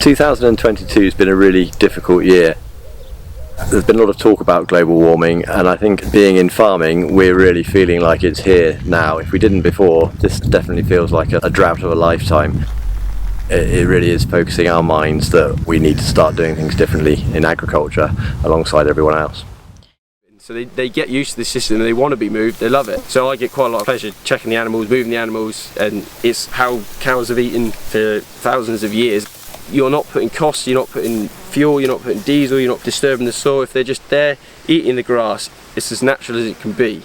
2022 has been a really difficult year. There's been a lot of talk about global warming, and I think being in farming, we're really feeling like it's here now. If we didn't before, this definitely feels like a drought of a lifetime. It really is focusing our minds that we need to start doing things differently in agriculture alongside everyone else. So they get used to the system, they want to be moved, they love it. So I get quite a lot of pleasure checking the animals, moving the animals, and it's how cows have eaten for thousands of years. You're not putting costs, you're not putting fuel, you're not putting diesel, you're not disturbing the soil. If they're just there eating the grass, it's as natural as it can be.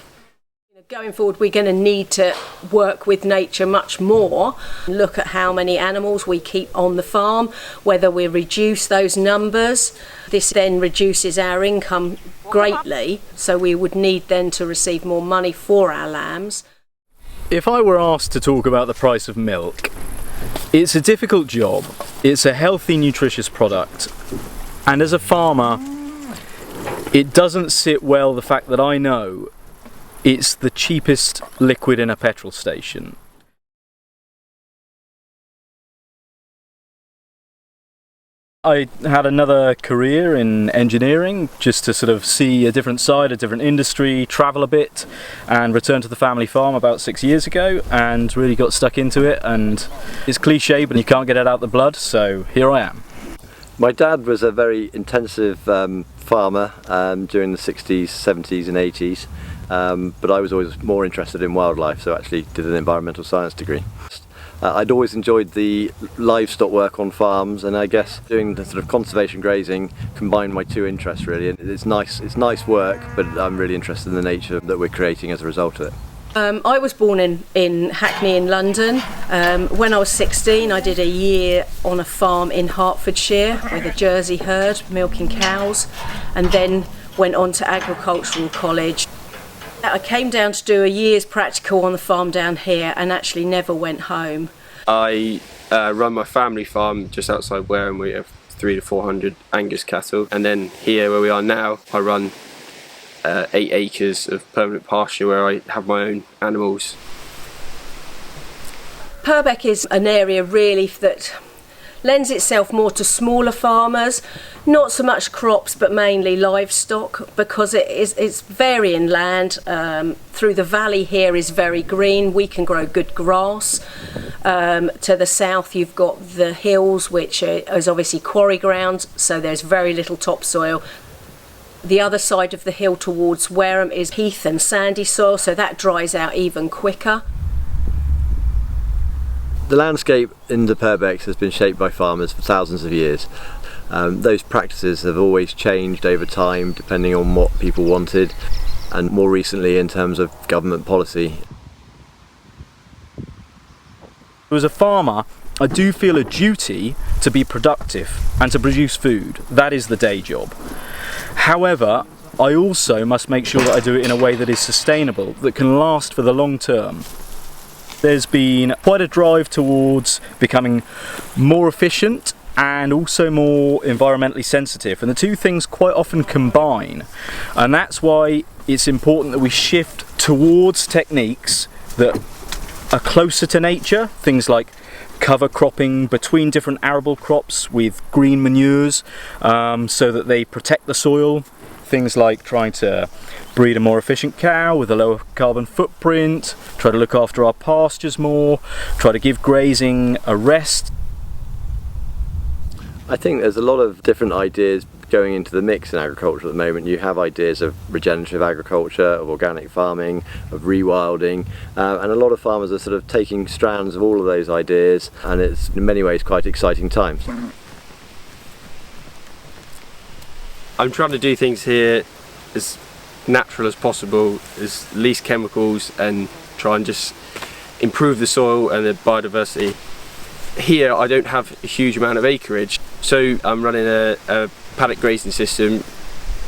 Going forward, we're going to need to work with nature much more, look at how many animals we keep on the farm, whether we reduce those numbers. This then reduces our income greatly, so we would need then to receive more money for our lambs. If I were asked to talk about the price of milk, it's a difficult job. It's a healthy, nutritious product, and as a farmer, it doesn't sit well the fact that I know it's the cheapest liquid in a petrol station. I had another career in engineering, just to sort of see a different side, a different industry, travel a bit, and returned to the family farm about 6 years ago and really got stuck into it. And it's cliche, but you can't get it out the blood, so here I am. My dad was a very intensive farmer during the 60s, 70s and 80s, but I was always more interested in wildlife, so I actually did an environmental science degree. I'd always enjoyed the livestock work on farms, and I guess doing the sort of conservation grazing combined my two interests really. And it's nice work, but I'm really interested in the nature that we're creating as a result of it. I was born in Hackney in London. When I was 16, I did a year on a farm in Hertfordshire with a Jersey herd, milking cows, and then went on to agricultural college. I came down to do a year's practical on the farm down here and actually never went home. I run my family farm just outside Wareham. We have 300 to 400 Angus cattle, and then here where we are now, I run 8 acres of permanent pasture where I have my own animals. Purbeck is an area really that lends itself more to smaller farmers, not so much crops but mainly livestock, because it's varying land. Through the valley here is very green, we can grow good grass. To the south you've got the hills, which is obviously quarry ground, so there's very little topsoil. The other side of the hill towards Wareham is heath and sandy soil, so that dries out even quicker. The landscape in the Purbecks has been shaped by farmers for thousands of years. Those practices have always changed over time depending on what people wanted, and more recently in terms of government policy. As a farmer, I do feel a duty to be productive and to produce food. That is the day job. However, I also must make sure that I do it in a way that is sustainable, that can last for the long term. There's been quite a drive towards becoming more efficient and also more environmentally sensitive, and the two things quite often combine, and that's why it's important that we shift towards techniques that are closer to nature, things like cover cropping between different arable crops with green manures, so that they protect the soil. Things like trying to breed a more efficient cow with a lower carbon footprint, try to look after our pastures more, try to give grazing a rest. I think there's a lot of different ideas going into the mix in agriculture at the moment. You have ideas of regenerative agriculture, of organic farming, of rewilding, and a lot of farmers are sort of taking strands of all of those ideas, and it's in many ways quite exciting times. I'm trying to do things here as natural as possible, as least chemicals, and try and just improve the soil and the biodiversity. Here I don't have a huge amount of acreage, so I'm running a paddock grazing system,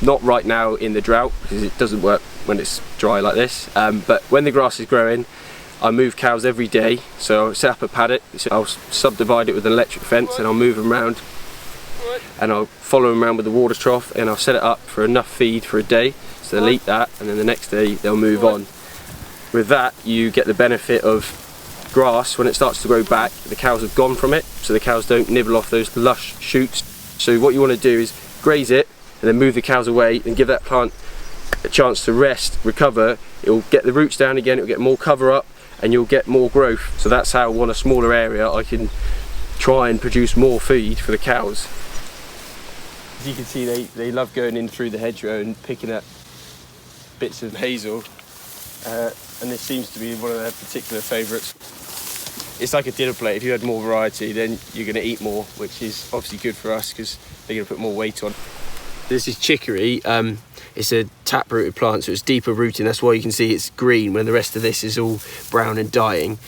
not right now in the drought because it doesn't work when it's dry like this, but when the grass is growing I move cows every day. So I'll set up a paddock, so I'll subdivide it with an electric fence and I'll move them around, and I'll follow them around with the water trough, and I'll set it up for enough feed for a day, so they'll eat that and then the next day they'll move on. With that you get the benefit of grass, when it starts to grow back, the cows have gone from it, so the cows don't nibble off those lush shoots. So what you want to do is graze it and then move the cows away and give that plant a chance to rest, recover. It'll get the roots down again, it'll get more cover up, and you'll get more growth. So that's how on a smaller area I can try and produce more feed for the cows. As you can see, they love going in through the hedgerow and picking up bits of hazel, and this seems to be one of their particular favourites. It's like a dinner plate. If you had more variety, then you're going to eat more, which is obviously good for us because they're going to put more weight on. This is chicory. It's a tap-rooted plant, so it's deeper rooting. That's why you can see it's green when the rest of this is all brown and dying.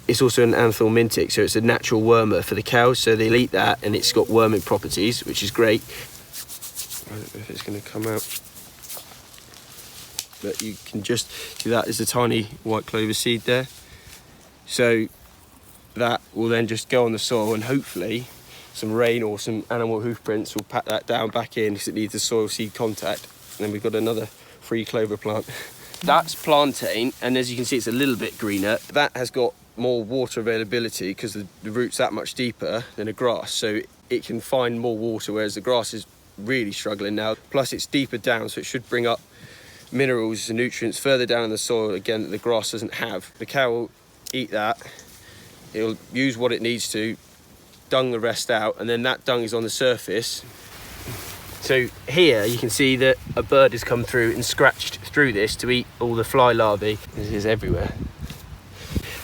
It's also an anthelmintic, so it's a natural wormer for the cows, so they'll eat that, and it's got worming properties, which is great. I don't know if it's going to come out, but you can just see that is a tiny white clover seed there. So that will then just go on the soil, and hopefully some rain or some animal hoof prints will pat that down back in because it needs the soil seed contact. And then we've got another free clover plant. That's plantain, and as you can see, it's a little bit greener. That has got more water availability because the root's that much deeper than a grass, so it can find more water, whereas the grass is really struggling now. Plus it's deeper down, so it should bring up minerals and nutrients further down in the soil again that the grass doesn't have. The cow will eat that, it'll use what it needs to, dung the rest out, and then that dung is on the surface. So here you can see that a bird has come through and scratched through this to eat all the fly larvae. This is everywhere.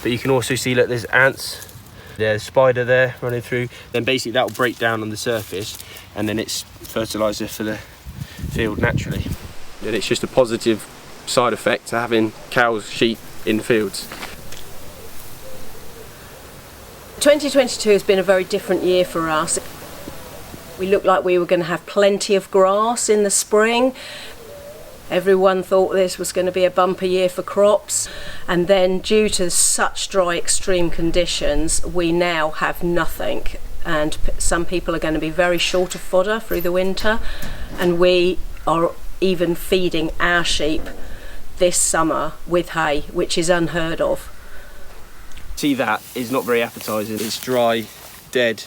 But you can also see, look, there's ants, there's a spider there running through. Then basically that will break down on the surface, and then it's fertiliser for the field naturally. And it's just a positive side effect to having cows, sheep in fields. 2022 has been a very different year for us. We looked like we were going to have plenty of grass in the spring. Everyone thought this was going to be a bumper year for crops, and then due to such dry extreme conditions we now have nothing, and some people are going to be very short of fodder through the winter, and we are even feeding our sheep this summer with hay, which is unheard of. See, that is not very appetising. It's dry, dead.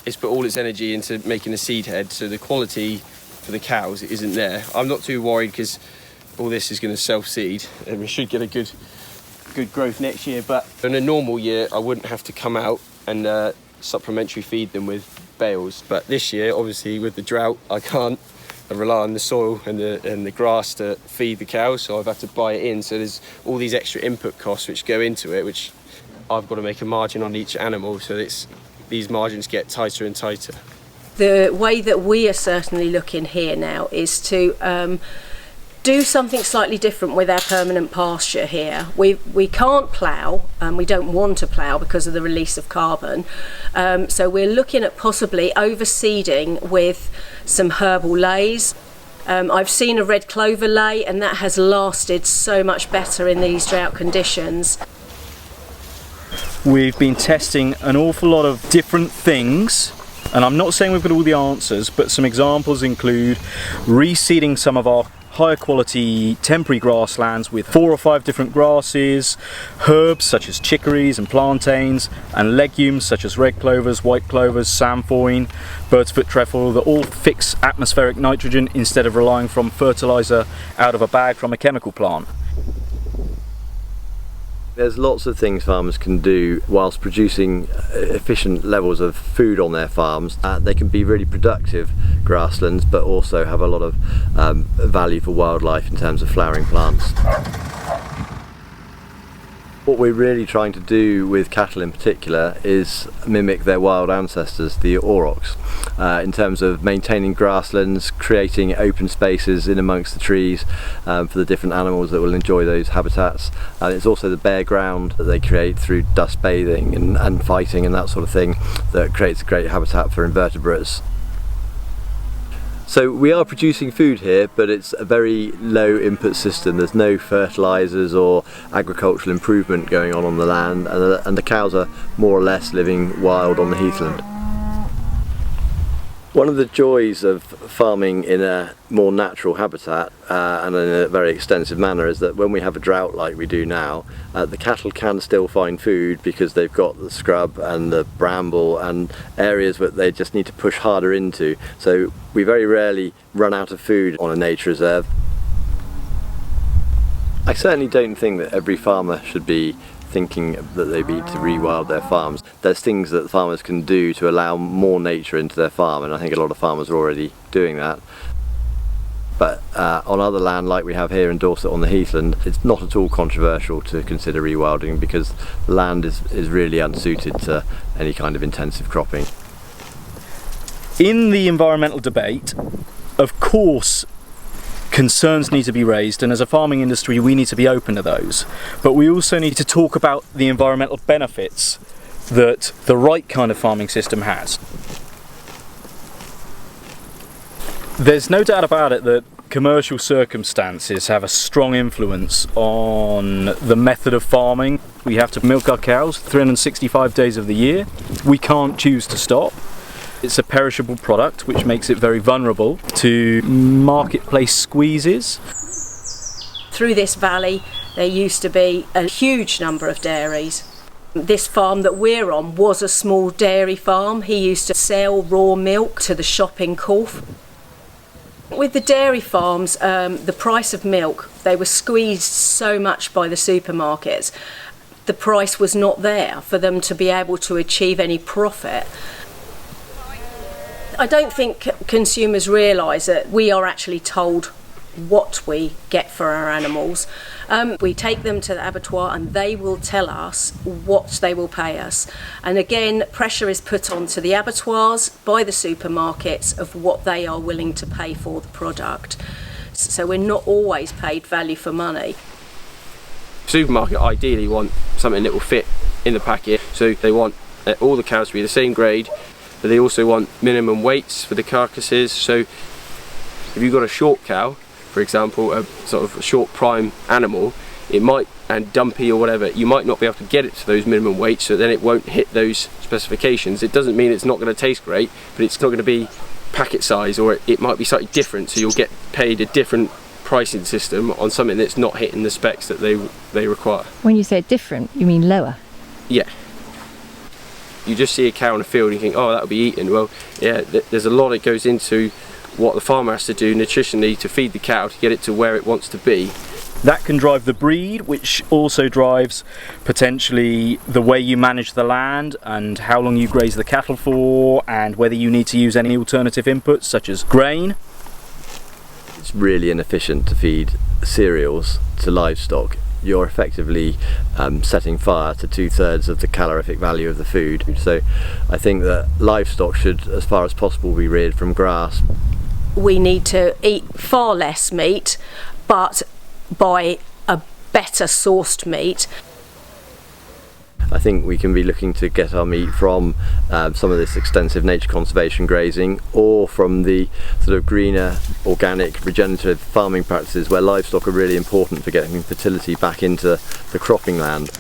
It's put all its energy into making a seed head, so the quality for the cows isn't there. I'm not too worried because all this is going to self-seed and we should get a good growth next year. But in a normal year I wouldn't have to come out and supplementary feed them with bales. But this year, obviously with the drought, I can't rely on the soil and the grass to feed the cows, so I've had to buy it in. So there's all these extra input costs which go into it, which I've got to make a margin on each animal, so these margins get tighter and tighter. The way that we are certainly looking here now is to do something slightly different with our permanent pasture here. We can't plough, and we don't want to plough because of the release of carbon. So we're looking at possibly overseeding with some herbal lays. I've seen a red clover lay, and that has lasted so much better in these drought conditions. We've been testing an awful lot of different things, and I'm not saying we've got all the answers, but some examples include reseeding some of our higher quality temporary grasslands with 4 or 5 different grasses, herbs such as chicories and plantains, and legumes such as red clovers, white clovers, samfoin, bird's foot trefoil that all fix atmospheric nitrogen instead of relying from fertiliser out of a bag from a chemical plant. There's lots of things farmers can do whilst producing efficient levels of food on their farms. They can be really productive grasslands, but also have a lot of value for wildlife in terms of flowering plants. What we're really trying to do with cattle in particular is mimic their wild ancestors, the aurochs, in terms of maintaining grasslands, creating open spaces in amongst the trees for the different animals that will enjoy those habitats. And it's also the bare ground that they create through dust bathing and fighting and that sort of thing that creates a great habitat for invertebrates. So we are producing food here, but it's a very low input system. There's no fertilisers or agricultural improvement going on the land, and the cows are more or less living wild on the heathland. One of the joys of farming in a more natural habitat and in a very extensive manner is that when we have a drought like we do now, the cattle can still find food because they've got the scrub and the bramble and areas that they just need to push harder into. So we very rarely run out of food on a nature reserve. I certainly don't think that every farmer should be thinking that they need to rewild their farms. There's things that farmers can do to allow more nature into their farm, and I think a lot of farmers are already doing that. But on other land like we have here in Dorset on the heathland, it's not at all controversial to consider rewilding because the land is really unsuited to any kind of intensive cropping. In the environmental debate, of course, concerns need to be raised, and as a farming industry we need to be open to those, but we also need to talk about the environmental benefits that the right kind of farming system has. There's no doubt about it that commercial circumstances have a strong influence on the method of farming. We have to milk our cows 365 days of the year. We can't choose to stop. It's a perishable product, which makes it very vulnerable to marketplace squeezes. Through this valley there used to be a huge number of dairies. This farm that we're on was a small dairy farm. He used to sell raw milk to the shop in Cath. With the dairy farms, the price of milk, they were squeezed so much by the supermarkets. The price was not there for them to be able to achieve any profit. I don't think consumers realise that we are actually told what we get for our animals. We take them to the abattoir and they will tell us what they will pay us. And again, pressure is put onto the abattoirs by the supermarkets of what they are willing to pay for the product. So we're not always paid value for money. Supermarket ideally want something that will fit in the packet, so they want all the cows to be the same grade, but they also want minimum weights for the carcasses. So if you've got a short cow, for example, a sort of a short prime animal, it might, and dumpy or whatever, you might not be able to get it to those minimum weights, so then it won't hit those specifications. It doesn't mean it's not going to taste great, but it's not going to be packet size, or it might be slightly different, so you'll get paid a different pricing system on something that's not hitting the specs that they require. When you say different, you mean lower? Yeah. You just see a cow in a field and you think, oh, that'll be eaten. Well, yeah, there's a lot that goes into what the farmer has to do nutritionally to feed the cow to get it to where it wants to be. That can drive the breed, which also drives potentially the way you manage the land and how long you graze the cattle for, and whether you need to use any alternative inputs such as grain. It's really inefficient to feed cereals to livestock. You're effectively setting fire to 2/3 of the calorific value of the food. So I think that livestock should, as far as possible, be reared from grass. We need to eat far less meat, but buy a better sourced meat. I think we can be looking to get our meat from some of this extensive nature conservation grazing, or from the sort of greener, organic, regenerative farming practices where livestock are really important for getting fertility back into the cropping land.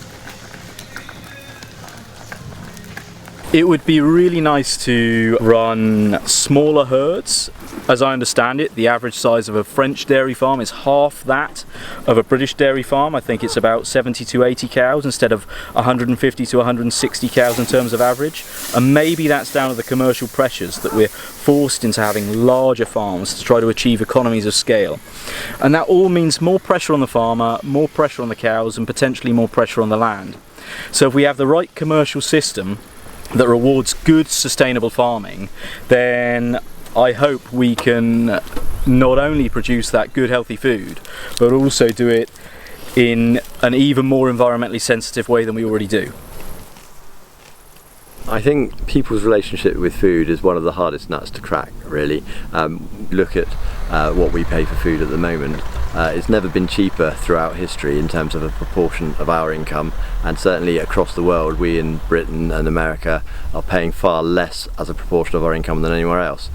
It would be really nice to run smaller herds. As I understand it, the average size of a French dairy farm is half that of a British dairy farm. I think it's about 70 to 80 cows instead of 150 to 160 cows in terms of average. And maybe that's down to the commercial pressures that we're forced into having larger farms to try to achieve economies of scale. And that all means more pressure on the farmer, more pressure on the cows, and potentially more pressure on the land. So if we have the right commercial system that rewards good sustainable farming, then I hope we can not only produce that good healthy food, but also do it in an even more environmentally sensitive way than we already do. I think people's relationship with food is one of the hardest nuts to crack, really. Look at what we pay for food at the moment. It's never been cheaper throughout history in terms of a proportion of our income, and certainly across the world, we in Britain and America are paying far less as a proportion of our income than anywhere else.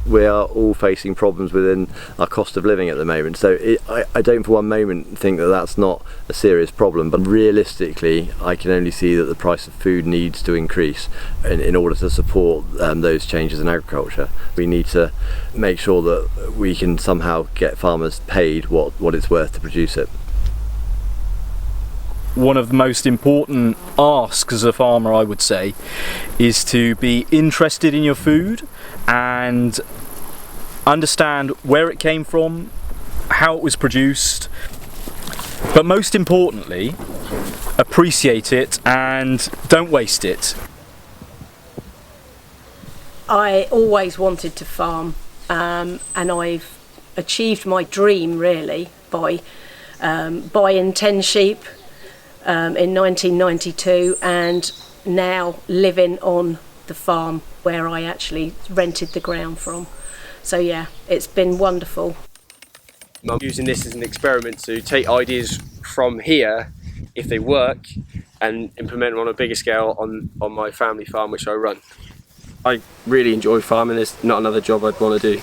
we are all facing problems within our cost of living at the moment. So I don't for one moment think that that's not a serious problem, but realistically I can only see that the price of food needs to increase in order to support those changes in agriculture. We need to make sure that we can somehow get farmers paid what it's worth to produce it. One of the most important asks as a farmer, I would say, is to be interested in your food and understand where it came from, how it was produced, but most importantly, appreciate it and don't waste it. I always wanted to farm, and I've achieved my dream really by buying 10 sheep in 1992 and now living on the farm where I actually rented the ground from. So yeah, it's been wonderful. I'm using this as an experiment to take ideas from here, if they work, and implement them on a bigger scale on my family farm which I run. I really enjoy farming. There's not another job I'd want to do.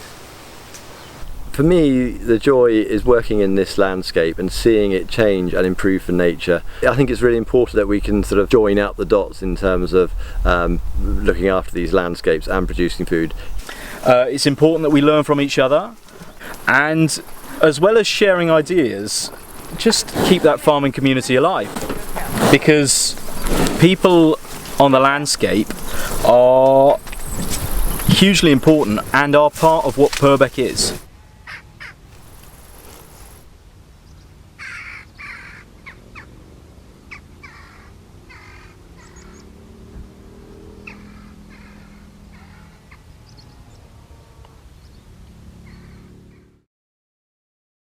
For me, the joy is working in this landscape and seeing it change and improve for nature. I think it's really important that we can sort of join up the dots in terms of looking after these landscapes and producing food. It's important that we learn from each other, and as well as sharing ideas, just keep that farming community alive, because people on the landscape are hugely important and are part of what Purbeck is.